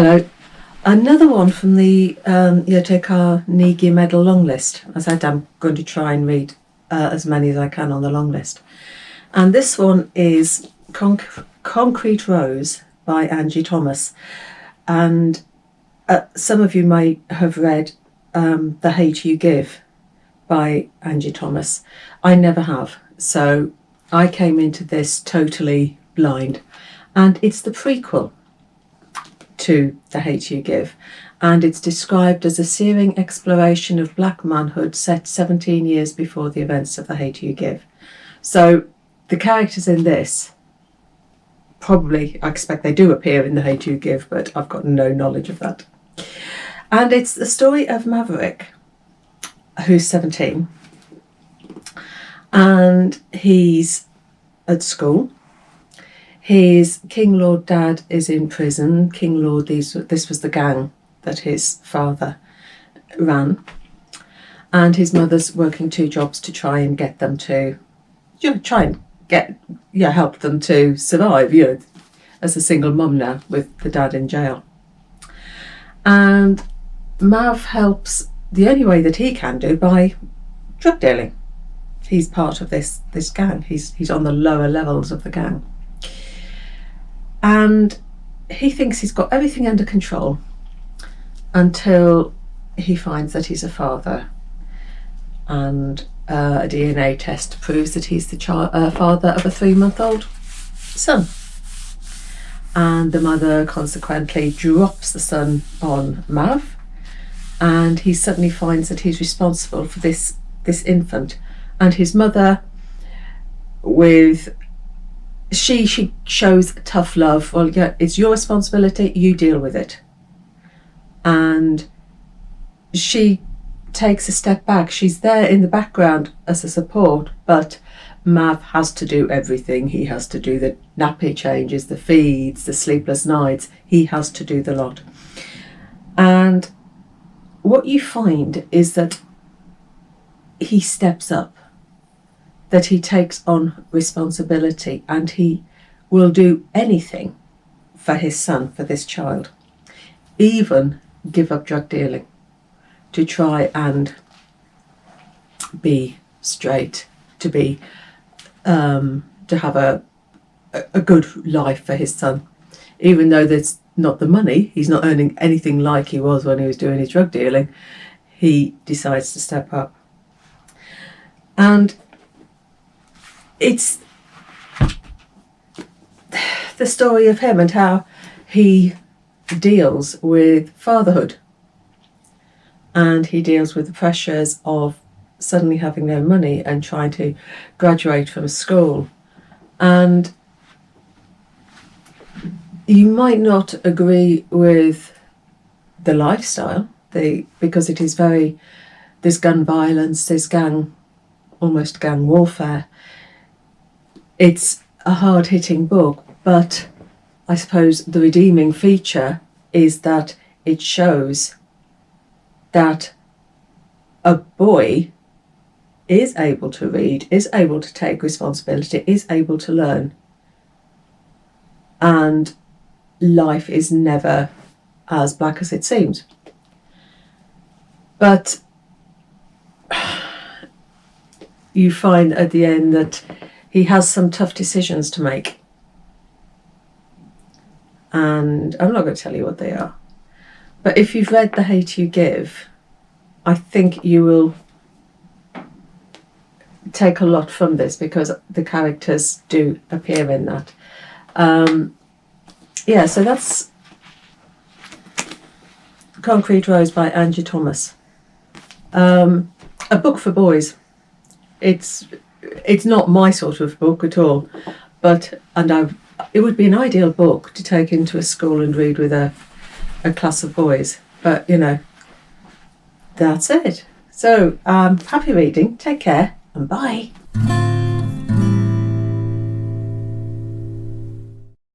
Hello. Another one from the Carnegie Medal long list. As I said, I'm going to try and read as many as I can on the long list. And this one is Concrete Rose by Angie Thomas. And some of you may have read The Hate You Give by Angie Thomas. I never have. So I came into this totally blind. And it's the prequel to The Hate You Give, and it's described as a searing exploration of black manhood set 17 years before the events of The Hate You Give. So the characters in this, probably, I expect they do appear in The Hate You Give, but I've got no knowledge of that. And it's the story of Maverick, who's 17, and he's at school. His King Lord dad is in prison. King Lord, this was the gang that his father ran. And his mother's working 2 jobs to try and get them to, help them to survive, as a single mum now with the dad in jail. And Mav helps the only way that he can do by drug dealing. He's part of this gang. He's on the lower levels of the gang. And he thinks he's got everything under control until he finds that he's a father, and a DNA test proves that he's the father of a 3-month-old son. And the mother consequently drops the son on Mav, and he suddenly finds that he's responsible for this infant. And his mother, she shows tough love. Well, yeah, it's your responsibility, you deal with it. And she takes a step back. She's there in the background as a support, but Mav has to do everything. He has to do the nappy changes, the feeds, the sleepless nights. He has to do the lot. And what you find is that he steps up, that he takes on responsibility, and he will do anything for his son, for this child, even give up drug dealing to try and be straight, to have a good life for his son. Even though there's not the money, he's not earning anything like he was when he was doing his drug dealing, he decides to step up. And it's the story of him and how he deals with fatherhood, and he deals with the pressures of suddenly having no money and trying to graduate from school. And you might not agree with the lifestyle, because it is there's gun violence, there's almost gang warfare. It's a hard-hitting book, but I suppose the redeeming feature is that it shows that a boy is able to read, is able to take responsibility, is able to learn, and life is never as black as it seems. But you find at the end that he has some tough decisions to make. And I'm not going to tell you what they are. But if you've read The Hate You Give, I think you will take a lot from this, because the characters do appear in that. So that's Concrete Rose by Angie Thomas. A book for boys. It's not my sort of book at all, it would be an ideal book to take into a school and read with a class of boys. But that's it. So happy reading, take care, and bye.